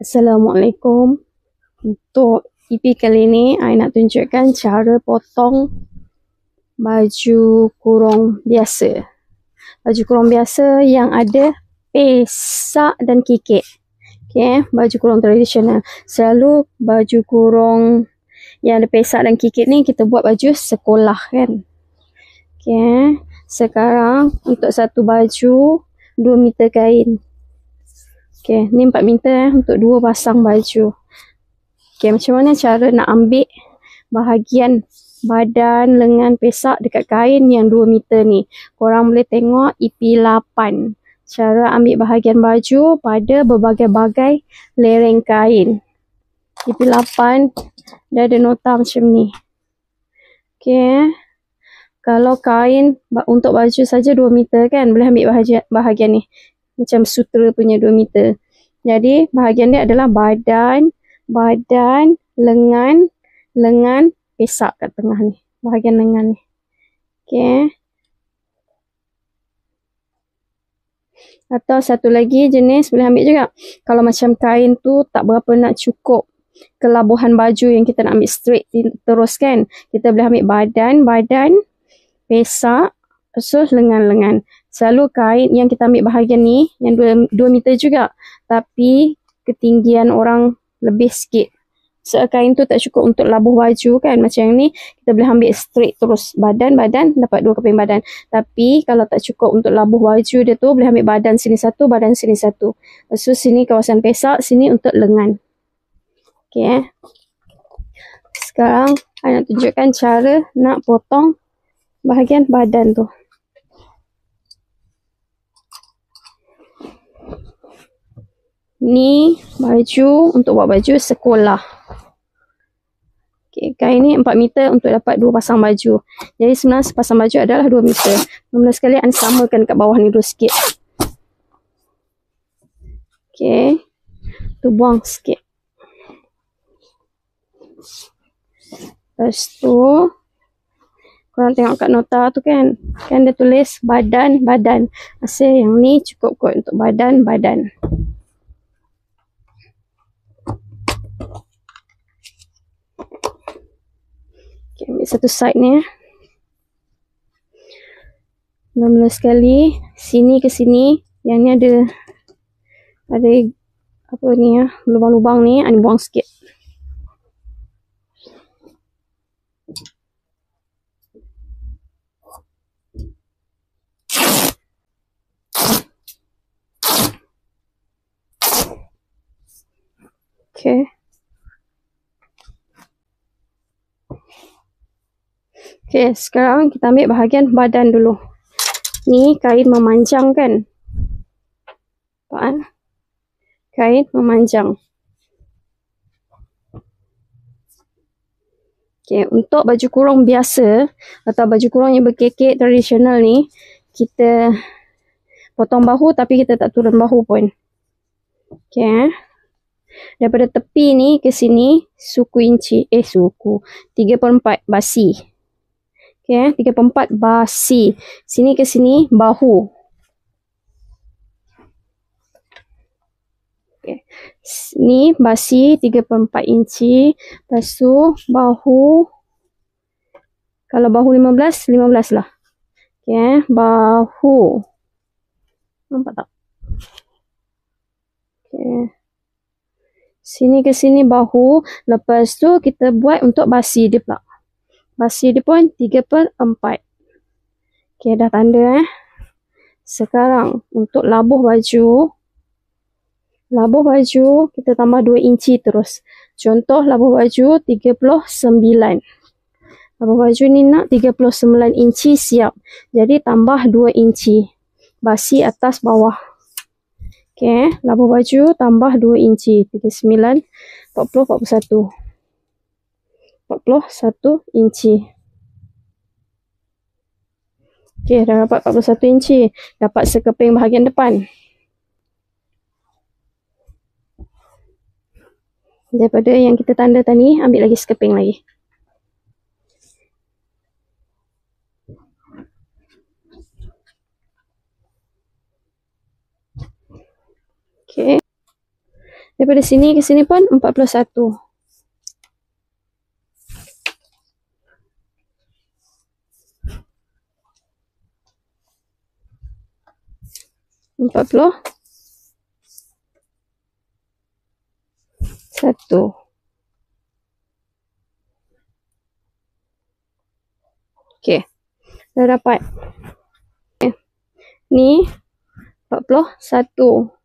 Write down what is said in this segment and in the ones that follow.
Assalamualaikum. Untuk EP kali ni, I nak tunjukkan cara potong baju kurung biasa. Baju kurung biasa yang ada pesak dan kikit. Okay, baju kurung tradisional. Selalu baju kurung yang ada pesak dan kikit ni kita buat baju sekolah kan. Okay, sekarang untuk satu baju 2 meter kain. Okay, ni 4 meter untuk 2 pasang baju. Okay, macam mana cara nak ambil bahagian badan, lengan, pesak dekat kain yang 2 meter ni? Korang boleh tengok EP 8. Cara ambil bahagian baju pada berbagai-bagai lereng kain. EP 8 dia ada nota macam ni. Okay. Kalau kain untuk baju saja 2 meter kan, boleh ambil bahagian ni. Macam sutera punya 2 meter. Jadi bahagian dia adalah badan, lengan, pesak kat tengah ni. Bahagian lengan ni. Okay. Atau satu lagi jenis boleh ambil juga. Kalau macam kain tu tak berapa nak cukup kelabuhan baju yang kita nak ambil straight terus kan. Kita boleh ambil badan, pesak, so lengan. Selalu kain yang kita ambil bahagian ni yang 2 meter juga. Tapi ketinggian orang lebih sikit. So kain tu tak cukup untuk labuh baju kan. Macam yang ni kita boleh ambil straight terus. Badan dapat 2 keping badan. Tapi kalau tak cukup untuk labuh baju dia tu, boleh ambil badan sini satu, badan sini satu. So sini kawasan pesak, sini untuk lengan. Okay. Sekarang saya nak tunjukkan cara nak potong bahagian badan tu. Ni baju untuk buat baju sekolah. Okay, kain ni 4 meter untuk dapat 2 pasang baju. Jadi sebenarnya sepasang baju adalah 2 meter. Mula sekali anda samakan kat bawah ni dulu sikit. Okay. Tu buang sikit. Lepas tu korang tengok kat nota tu kan. Kan dia tulis badan. Asal yang ni cukup kot untuk badan. Okay, ambil satu side ni. Mula sekali sini ke sini. Yang ni ada apa ni ya, lubang-lubang ni. Ani buang sikit. Okay. Okay, sekarang kita ambil bahagian badan dulu. Ni kain memanjang kan? Nampak? Kain memanjang. Okay, untuk baju kurung biasa atau baju kurung yang berkekek tradisional ni, kita potong bahu tapi kita tak turun bahu pun. Okay. Daripada tepi ni ke sini, suku 3/4 basi. Okay, 3/4 basi. Sini ke sini, bahu. Okay. Ni basi 3/4 inci. Lepas tu, bahu. Kalau bahu 15 lah. Okay, bahu. Nampak tak? Okay. Sini ke sini bahu. Lepas tu kita buat untuk basi dia pula. Basi dia pun 3/4. Okay, dah tanda Sekarang untuk labuh baju. Labuh baju kita tambah 2 inci terus. Contoh labuh baju 39. Labuh baju ni nak 39 inci siap. Jadi tambah 2 inci. Basi atas bawah. Okay, labuh baju tambah 2 inci. 39, 40, 41. 41 inci. Okay, dah dapat 41 inci. Dapat sekeping bahagian depan. Daripada yang kita tanda tadi, ambil lagi sekeping lagi. Okay. Daripada sini ke sini pun 41. Satu. Okey. Dah dapat. Okay. Ni 41.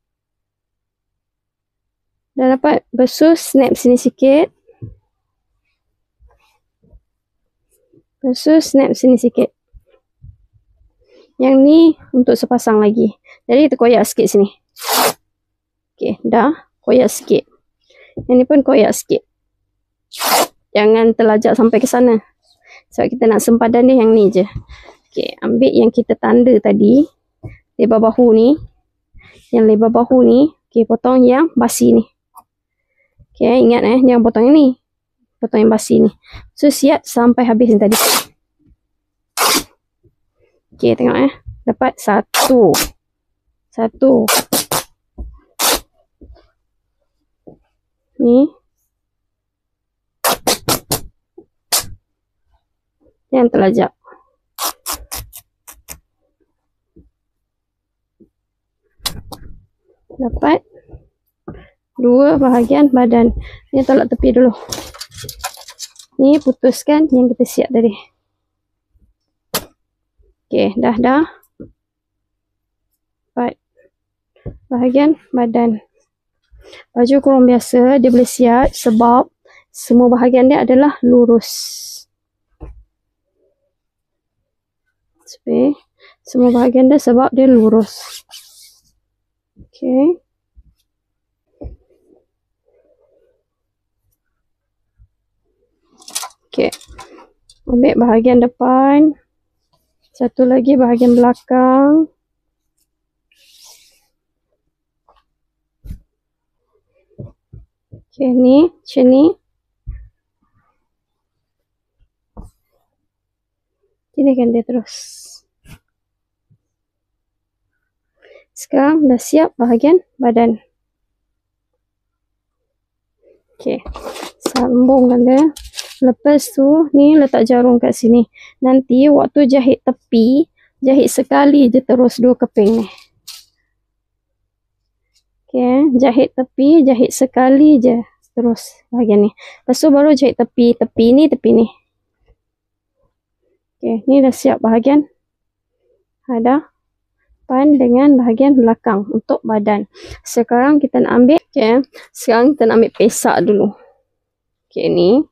Dah dapat. Lepas snap sini sikit. Snap sini sikit. Yang ni untuk sepasang lagi. Jadi kita koyak sikit sini. Okey, dah. Koyak sikit. Yang ni pun koyak sikit. Jangan terlajak sampai ke sana. Sebab kita nak sempadan dia yang ni je. Okey, ambil yang kita tanda tadi. Lebar bahu ni. Yang lebar bahu ni. Okey, potong yang basi ni. Okey, ingat jangan potong yang ni. Potong yang basi ni. So, siap sampai habis ni tadi. Okey, tengok Dapat 1. 1. Ni. Jangan terlajak. Dapat 2 bahagian badan. Ni tolak tepi dulu. Ni putuskan yang kita siap tadi. Okey, dah. Dapat bahagian badan. Baju kurung biasa dia boleh siap sebab semua bahagian dia adalah lurus. Semua bahagian dia sebab dia lurus. Okey. Okey. Ambil bahagian depan. Satu lagi bahagian belakang. Okey, ni macam ni. Jadikan dia terus. Sekarang dah siap bahagian badan. Okey. Sambungkan dia. Lepas tu, ni letak jarum kat sini. Nanti waktu jahit tepi, jahit sekali je terus 2 keping ni. Okey, jahit tepi, jahit sekali je terus bahagian ni. Lepas tu baru jahit tepi ni, tepi ni. Okey, ni dah siap bahagian. Ada depan dengan bahagian belakang untuk badan. Sekarang kita nak ambil, sekarang kita nak ambil pesak dulu. Okey, ni.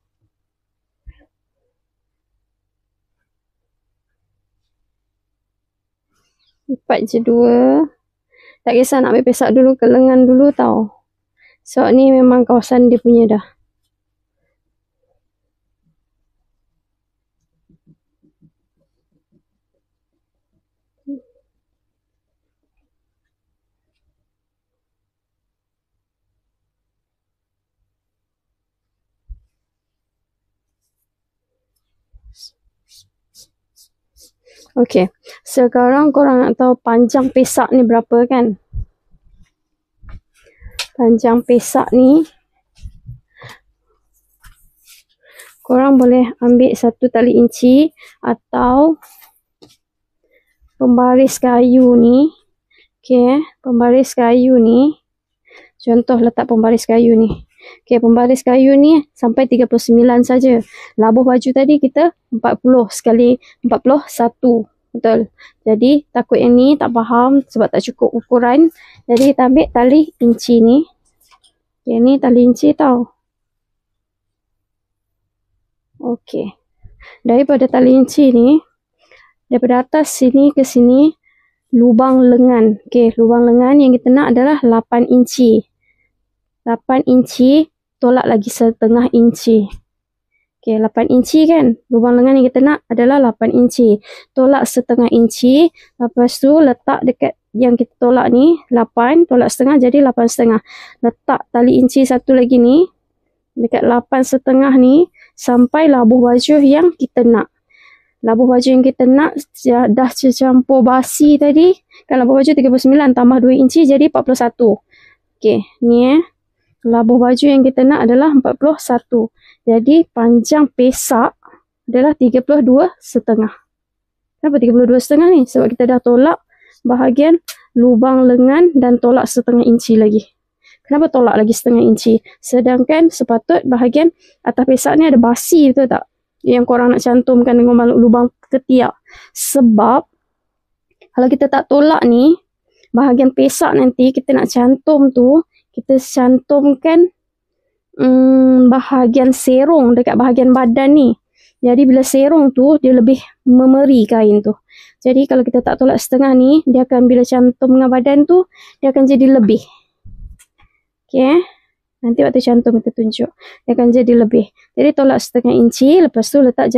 Empat je 2. Tak kisah nak ambil pesak dulu ke lengan dulu tau. Sebab ni memang kawasan dia punya dah. Okey, sekarang korang nak tahu panjang pesak ni berapa kan? Panjang pesak ni, korang boleh ambil 1 tali inci atau pembaris kayu ni. Okey, pembaris kayu ni. Contoh letak pembaris kayu ni. Okey, pembaris kayu ni sampai 39 saja. Labuh baju tadi kita 40 sekali 41. Betul. Jadi takut yang ni tak faham sebab tak cukup ukuran. Jadi kita ambil tali inci ni. Okey, ni tali inci tau. Okey. Daripada tali inci ni, daripada atas sini ke sini, lubang lengan. Okey, lubang lengan yang kita nak adalah 8 inci. 8 inci, tolak lagi 1/2 inci. Okey, 8 inci kan? Lubang lengan yang kita nak adalah 8 inci. Tolak 1/2 inci. Lepas tu letak dekat yang kita tolak ni, 8, tolak 1/2 jadi 8,5. Letak tali inci satu lagi ni, dekat 8,5 ni, sampai labuh baju yang kita nak. Labuh baju yang kita nak dah tercampur basi tadi. Kan labuh baju 39 tambah 2 inci jadi 41. Okey, ni labuh baju yang kita nak adalah 41. Jadi panjang pesak adalah 32,5. Kenapa 32,5 ni? Sebab kita dah tolak bahagian lubang lengan dan tolak setengah inci lagi. Kenapa tolak lagi setengah inci? Sedangkan sepatut bahagian atas pesak ni ada basi, betul tak? Yang korang nak cantumkan dengan lubang ketiak. Sebab kalau kita tak tolak ni, bahagian pesak nanti kita nak cantum tu, kita cantumkan bahagian serong dekat bahagian badan ni. Jadi bila serong tu, dia lebih memeri kain tu. Jadi kalau kita tak tolak setengah ni, dia akan bila cantum dengan badan tu, dia akan jadi lebih. Okay. Nanti waktu cantum kita tunjuk. Dia akan jadi lebih. Jadi tolak setengah inci. Lepas tu letak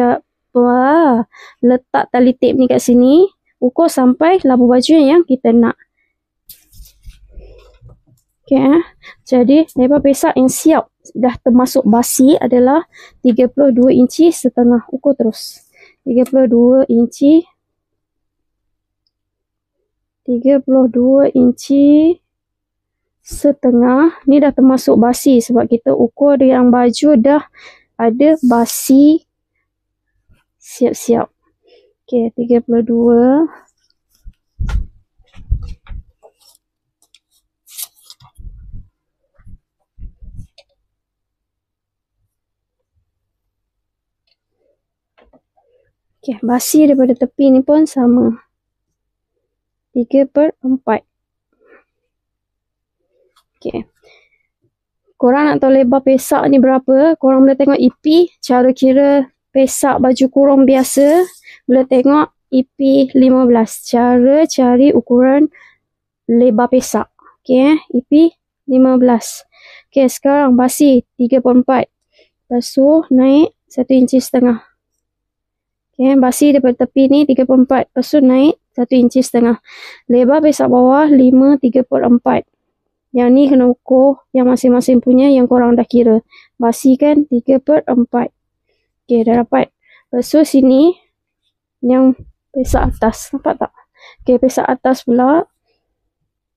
tali tip ni kat sini. Ukur sampai labuh baju yang kita nak. Okay. Jadi lebar pesak yang siap dah termasuk basi adalah 32,5 inci. Ukur terus. 32 inci. 32 inci setengah. Ni dah termasuk basi sebab kita ukur yang baju dah ada basi siap-siap. Okey, 32. Okey, basi daripada tepi ni pun sama. 3/4. Okey. Korang nak tahu lebar pesak ni berapa? Korang boleh tengok EP, cara kira pesak baju kurung biasa. Boleh tengok EP 15. Cara cari ukuran lebar pesak. Okey, EP 15. Okey, sekarang basi 3/4. Lepas tu naik 1,5 inci. Okey, basi daripada tepi ni 3/4. Lepas tu naik 1,5 inci. Lebar pesak bawah 5 3/4. Yang ni kena ukur yang masing-masing punya yang korang dah kira. Basi kan 3/4. Okey, dah dapat. Lepas tu sini yang pesak atas. Nampak tak? Okey, pesak atas pula.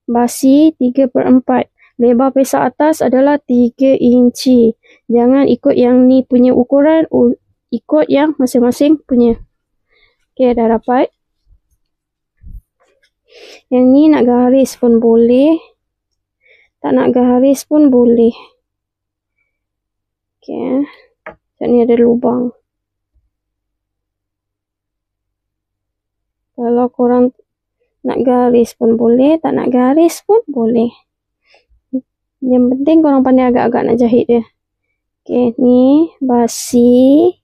Basi 3/4. Lebar pesak atas adalah 3 inci. Jangan ikut yang ni punya ukuran. Ikut yang masing-masing punya. Okey, dah dapat. Yang ni nak garis pun boleh. Tak nak garis pun boleh. Okey. Kat ni ada lubang. Kalau korang nak garis pun boleh. Tak nak garis pun boleh. Yang penting korang pandai agak-agak nak jahit dia. Okey. Ni basi.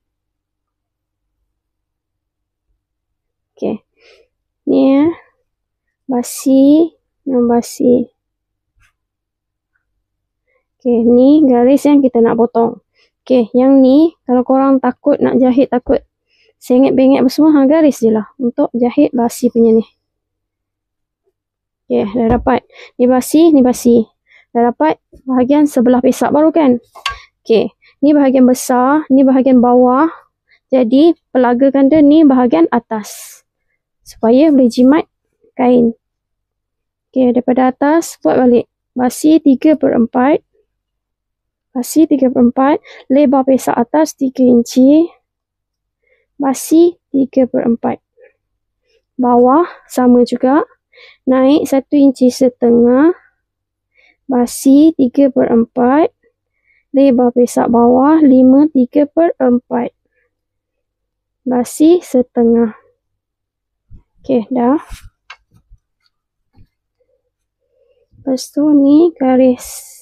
Okey. Ni ya. Basi. Yang basi. Okey, ni garis yang kita nak potong. Okey, yang ni kalau korang takut nak jahit, takut sengit-bengit semua, garis je lah untuk jahit basi punya ni. Okey, dah dapat. Ni basi, ni basi. Dah dapat bahagian sebelah pesak baru kan? Okey, ni bahagian besar, ni bahagian bawah. Jadi, pelagakan dia ni bahagian atas. Supaya boleh jimat kain. Okey, daripada atas buat balik. Basi 3/4. Basi 3/4, lebar pesak atas 3 inci. Basi 3/4. Bawah sama juga. Naik 1,5 inci. Basi 3/4. Lebar pesak bawah 5 3/4. Basi setengah. Okey, dah. Lepas tu ni garis.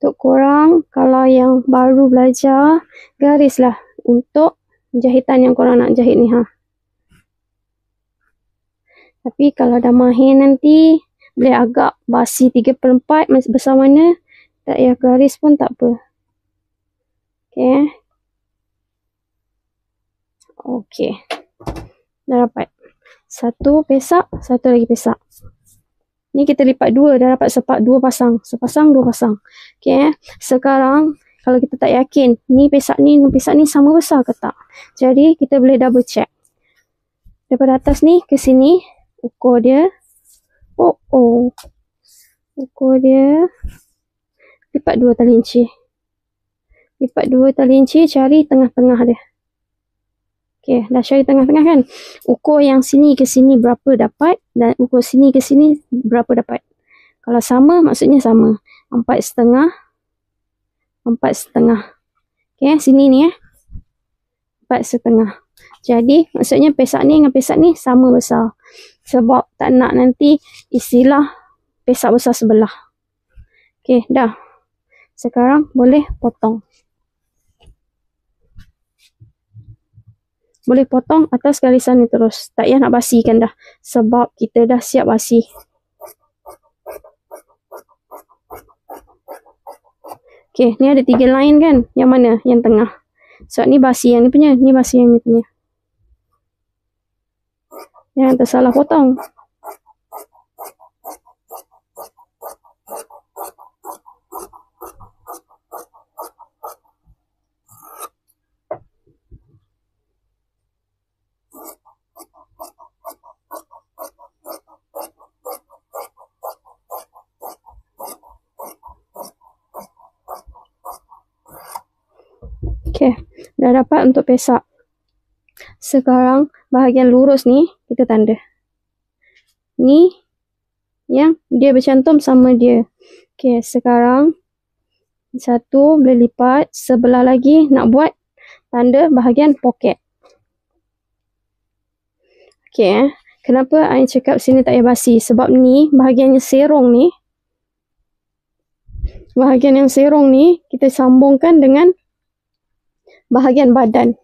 Untuk korang, kalau yang baru belajar, garislah untuk jahitan yang korang nak jahit ni. Tapi kalau dah mahir nanti, boleh agak basi 3/4 besar mana. Tak payah garis pun tak apa. Okay. Okay. Dah dapat. Satu pesak, satu lagi pesak. Ni kita lipat dua, dah dapat dua pasang. Sepasang, dua pasang. Okay. Sekarang, kalau kita tak yakin, ni pesak ni sama besar ke tak? Jadi, kita boleh double check. Daripada atas ni ke sini, ukur dia. Ukur dia lipat 2 tali inci. Lipat 2 tali inci, cari tengah-tengah dia. Okey, dah cari tengah-tengah kan? Ukur yang sini ke sini berapa dapat dan ukur sini ke sini berapa dapat. Kalau sama, maksudnya sama. 4,5. 4,5. Okey, sini ni 4,5. Jadi, maksudnya pesak ni dengan pesak ni sama besar. Sebab tak nak nanti istilah pesak besar sebelah. Okey, dah. Sekarang boleh potong. Boleh potong atas garisan ni terus. Tak payah nak basikan dah. Sebab kita dah siap basi. Okey, ni ada 3 line kan? Yang mana? Yang tengah. Sebab ni basi yang ni punya. Ni basi yang ni punya. Jangan tersalah potong. Okey, dah dapat untuk pesak. Sekarang bahagian lurus ni kita tanda. Ni yang dia bercantum sama dia. Okey, sekarang satu boleh lipat, sebelah lagi nak buat tanda bahagian poket. Okey, kenapa I cakap sini tak payah basi? Sebab ni bahagian yang serong ni, bahagian yang serong ni kita sambungkan dengan bahagian badan.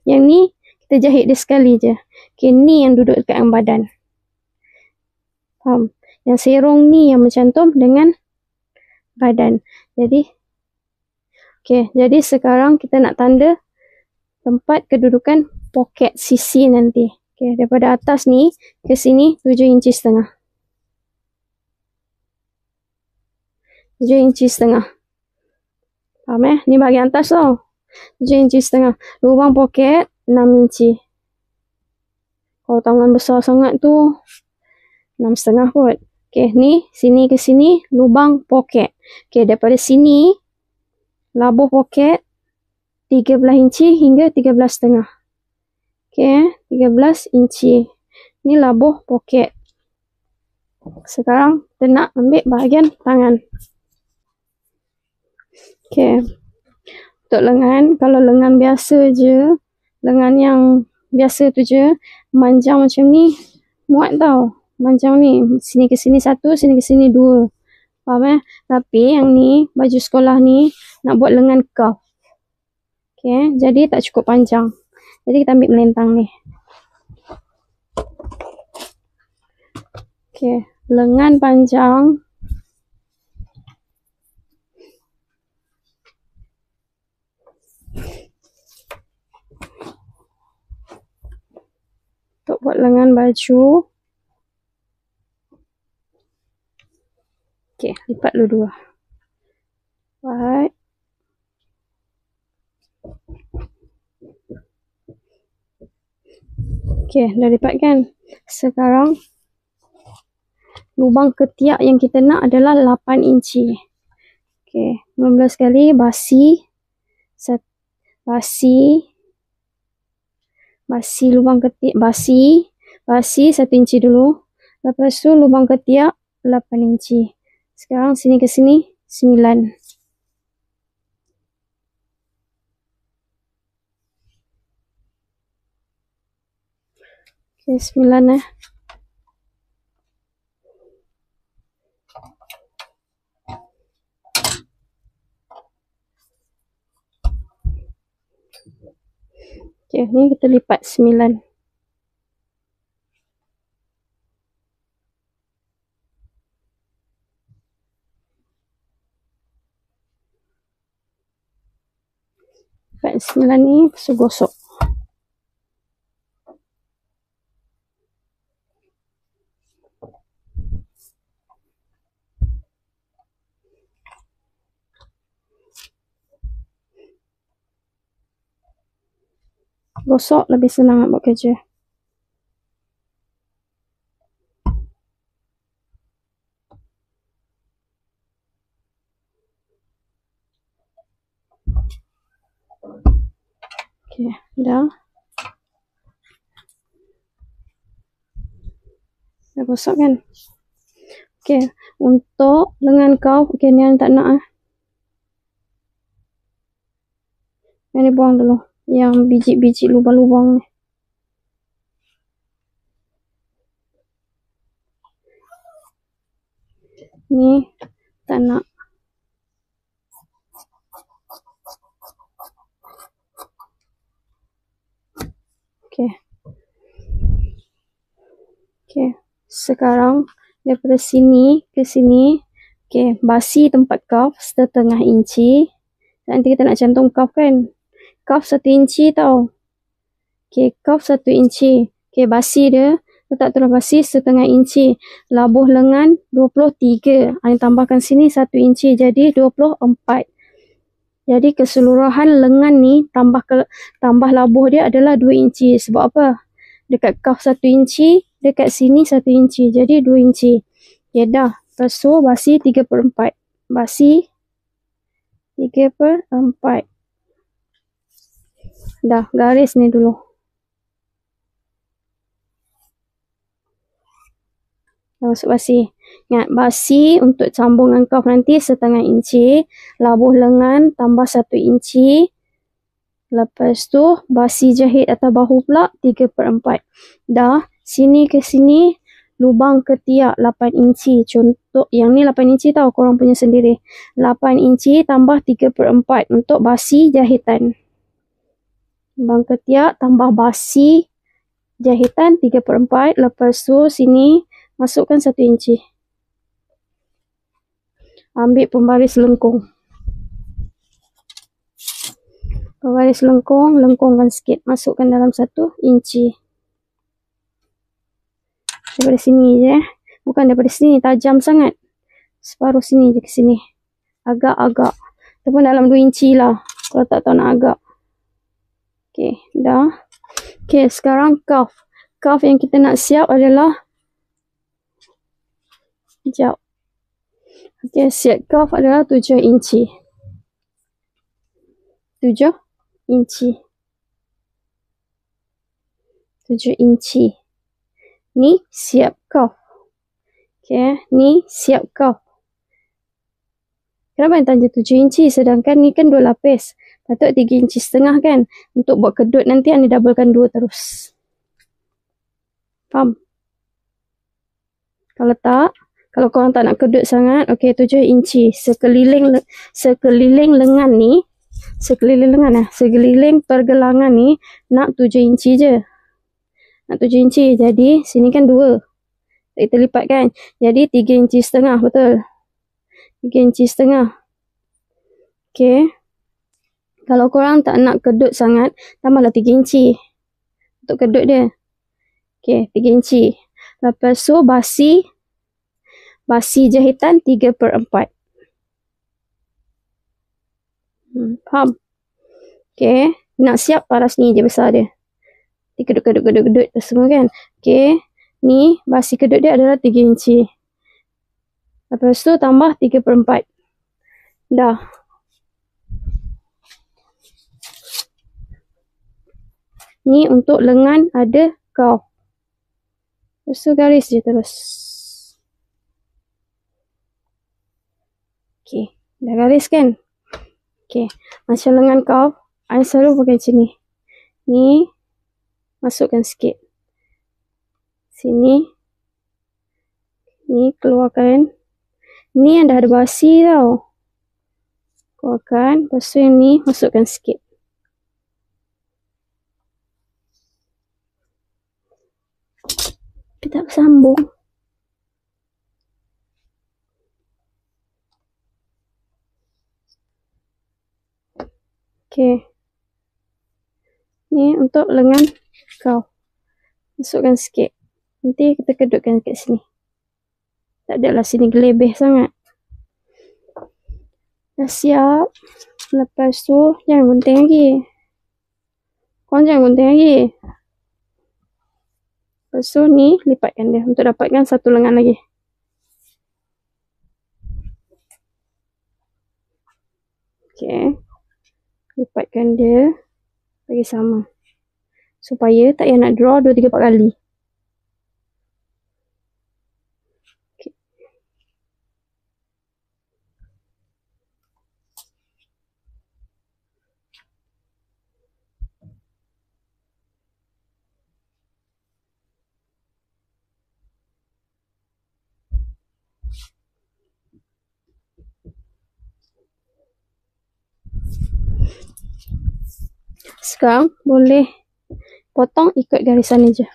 Yang ni kita jahit dia sekali je. Okey, ni yang duduk dekat yang badan. Faham? Yang serong ni yang mencantum dengan badan. Jadi, okey, jadi sekarang kita nak tanda tempat kedudukan poket sisi nanti. Okey, daripada atas ni ke sini 7,5 inci. 7,5 inci. Faham Ni bahagian atas tau. 7,5 inci. Lubang poket 6 inci. Kalau tangan besar sangat tu 6,5 kot. Okey, ni sini ke sini lubang poket. Okey, daripada sini labuh poket 13 inci hingga 13,5. Okey, 13 inci. Ni labuh poket. Sekarang kita nak ambil bahagian tangan. Okey. Untuk lengan, kalau lengan biasa je, lengan yang biasa tu je, manjang macam ni, muat tau. Manjang ni, sini ke sini 1, sini ke sini 2. Faham Tapi yang ni, baju sekolah ni, nak buat lengan cuff. Okey, jadi tak cukup panjang. Jadi kita ambil melentang ni. Okey, lengan panjang. Untuk buat lengan baju. Okey, lipat dulu 2. Lipat. Okey, dah lipat kan? Sekarang lubang ketiak yang kita nak adalah 8 inci. Okey, mula sekali basi lubang ketiak, basi 1 inci dulu. Lepas tu lubang ketiak 8 inci. Sekarang sini ke sini 9. Okey, 9 Okey, ni kita lipat 9. Lipat 9 ni, lepas gosok. Gosok lebih senang nak buat kerja. Dah. Dah gosok kan? Okay. Untuk lengan kau, okay, ni tak nak Yang ni buang dulu. Yang biji-biji lubang-lubang ni. Ni tak nak. Okay. Okay. Sekarang daripada sini ke sini. Okay. Basi tempat cuff 1/2 inci. Nanti kita nak cantum cuff kan. Cuff 1 inci tau. Okay. Cuff 1 inci. Okay. Basi dia. Letak terus basi 1/2 inci. Labuh lengan 23. Yang tambahkan sini 1 inci. Jadi 24. Jadi keseluruhan lengan ni tambah labuh dia adalah 2 inci. Sebab apa? Dekat cuff 1 inci. Dekat sini 1 inci. Jadi 2 inci. Okay dah. Lepas tu basi 3/4. Basi 3/4. Dah. Garis ni dulu. Dah masuk basi. Ingat, basi untuk sambungan cuff nanti 1/2 inci. Labuh lengan tambah 1 inci. Lepas tu, basi jahit atas bahu pula 3/4. Dah, sini ke sini, lubang ketiak 8 inci. Contoh, yang ni 8 inci tau, korang punya sendiri. 8 inci tambah 3/4 untuk basi jahitan. Lubang ketiak tambah basi jahitan 3/4. Lepas tu, sini masukkan 1 inci. Ambil pembaris lengkung. Pembaris lengkung, lengkungkan sikit. Masukkan dalam 1 inci. Daripada sini je. Bukan daripada sini, tajam sangat. Separuh sini je ke sini. Agak-agak. Ataupun dalam 2 inci lah. Kalau tak tahu nak agak. Okay, dah. Okay, sekarang cuff. Cuff yang kita nak siap adalah. Sekejap. Okay, siap cuff adalah 7 inci. 7 inci. 7 inci. Ni siap cuff. Okay, ni siap cuff. Kenapa yang tanya 7 inci sedangkan ni kan 2 lapis. Patut 3 inci setengah kan. Untuk buat kedut nanti anda doublekan 2 terus. Faham? Kalau tak, kalau korang tak nak kedut sangat, okay, 7 inci. Sekeliling lengan ni, sekeliling pergelangan ni, nak 7 inci je. Nak 7 inci. Jadi, sini kan 2. Kita lipat kan. Jadi, 3 inci setengah. Betul? 3 inci setengah. Okay. Kalau korang tak nak kedut sangat, tambahlah 3 inci. Untuk kedut dia. Okay, 3 inci. Lepas tu, basi jahitan 3/4. Faham? Okay. Nak siap paras ni je besar dia. Kedut semua kan. Okay. Ni, basi kedut dia adalah 3 inci. Lepas tu, tambah 3/4. Dah. Ni untuk lengan ada cuff. Lepas tu, garis je terus. Okay. Dah garis kan? Okay. Macam lengan cuff, I selalu pakai macam ni. Ni, masukkan sikit. Sini. Ni, keluarkan. Ni yang dah ada basi tau. Keluarkan. Lepas tu yang ni, masukkan sikit. Tapi tak bersambung. Okay. Ni untuk lengan kau. Masukkan sikit. Nanti kita kedutkan kat sini. Tak adalah sini gelebih sangat. Dah siap. Lepas tu, jangan gunting lagi. Korang jangan gunting lagi. Lepas tu ni, lipatkan dia untuk dapatkan satu lengan lagi. Okay. Lipatkan dia. Bagi sama. supaya tak payah nak draw 2-3 4 kali. Okay. Sekarang boleh potong ikut garisan ni je.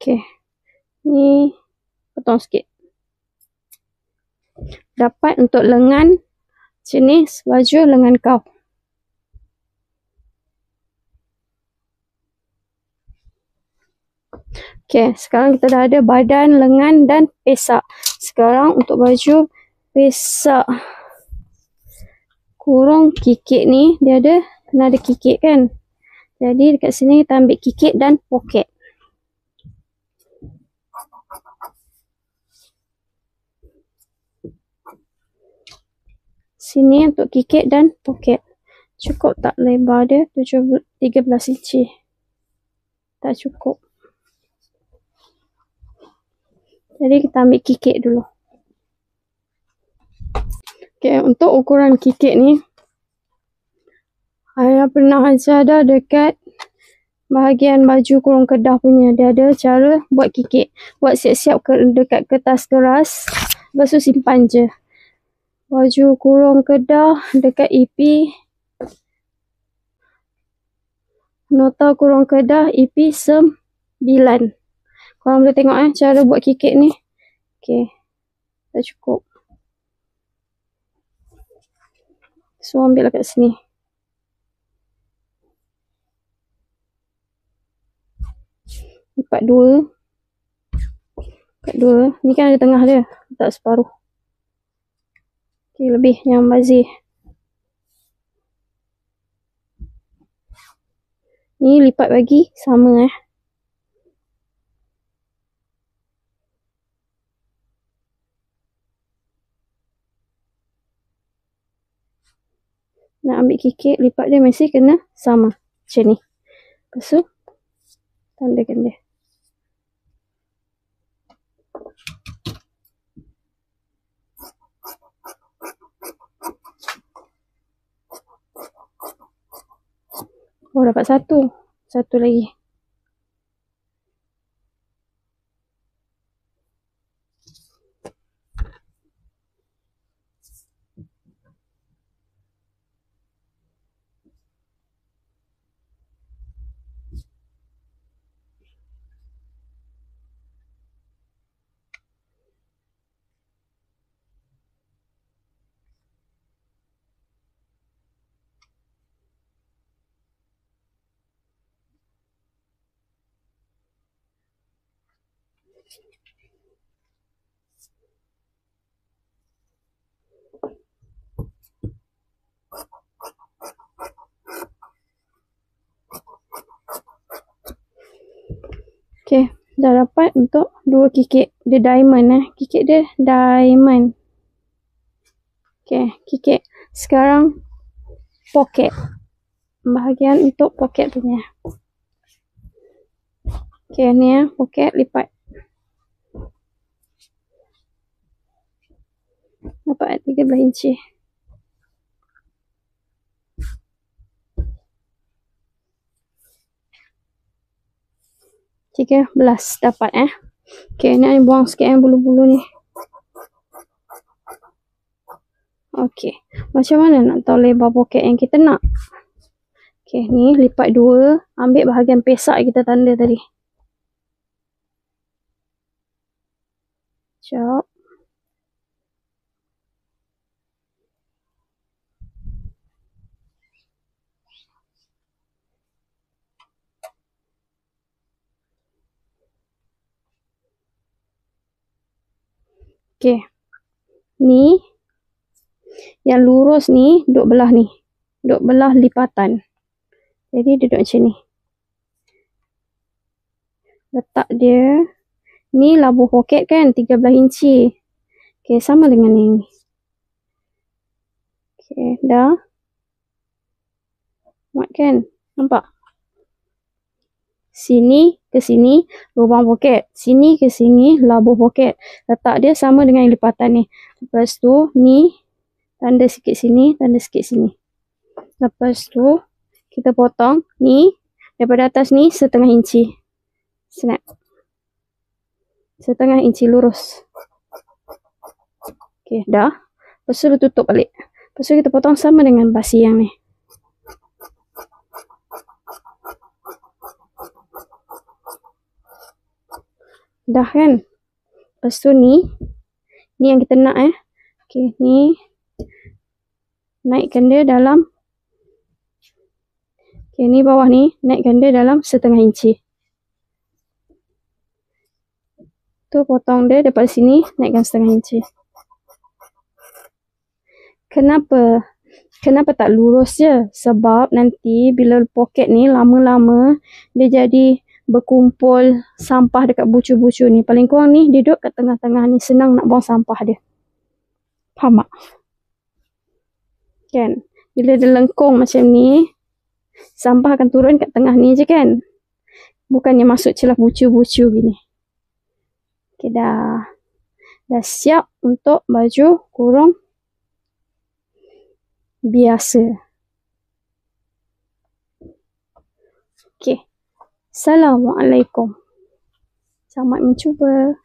Okay. Ni potong sikit. Dapat untuk lengan jenis baju lengan kau. Okay, sekarang kita dah ada badan, lengan dan pesak. Sekarang untuk baju pesak kurung kikik ni, dia ada, kena ada kikik kan. Jadi dekat sini kita ambil kikik dan poket. Sini untuk kikik dan poket. Cukup tak lebar dia 13 inci? Tak cukup. Jadi kita ambil kikik dulu. Okay, untuk ukuran kikik ni, Ayah pernah ajar dah dekat bahagian baju kurung kedah punya. Dia ada cara buat kikik. Buat siap-siap dekat kertas keras. Lepas tu simpan je. Baju kurung kedah dekat EP. Nota kurung kedah EP 9. Korang boleh tengok cara buat kikik ni. Okay. Dah cukup. So ambil kat sini. Lipat 2. Lipat 2. Ni kan ada tengah dia. Tak separuh. Okay, lebih. Jangan bazir. Ni lipat bagi. Sama Nak ambil kikik, lipat dia mesti kena sama. Macam ni. Lepas tu, tandakan dia. Oh, dapat satu. Satu lagi. Okay, dah dapat untuk 2 kikik. Dia diamond Kikik dia diamond. Okay, kikik. Sekarang poket. Bahagian untuk poket punya. Okay, ni poket lipat. Dapat 13 inci. Tiga belas dapat Okay, ni buang sikit bulu-bulu ni. Okay, macam mana nak tahu lebar poket yang kita nak? Okay, ni lipat 2. Ambil bahagian pesak kita tanda tadi. Sekejap. Okey. Ni yang lurus ni duk belah ni. Duk belah lipatan. Jadi duduk macam ni. Letak dia. Ni labuh poket kan 13 inci. Okey, sama dengan yang ni. Okey, dah. Muat kan? Nampak? Sini ke sini lubang poket. Sini ke sini labuh poket. Letak dia sama dengan lipatan ni. Lepas tu ni tanda sikit sini, tanda sikit sini. Lepas tu kita potong ni daripada atas ni 1/2 inci. Snap. 1/2 inci lurus. Okey, dah. Lepas tu tutup balik. Lepas tu kita potong sama dengan basi yang ni. Dah kan? Lepas tu ni yang kita nak Okey, ni naikkan dia dalam. Okey, ni bawah ni naikkan dia dalam 1/2 inci. Tu potong dia daripada sini naikkan 1/2 inci. Kenapa tak lurus je? Sebab nanti bila poket ni lama-lama dia jadi berkumpul sampah dekat bucu-bucu ni. Paling kurang ni dia duduk kat tengah-tengah ni. Senang nak buang sampah dia. Faham tak? Kan? Bila dia lengkung macam ni, sampah akan turun kat tengah ni je kan? Bukannya masuk celah bucu-bucu gini. Okay, dah siap untuk baju kurung biasa. Okay. Assalamualaikum. Selamat mencuba.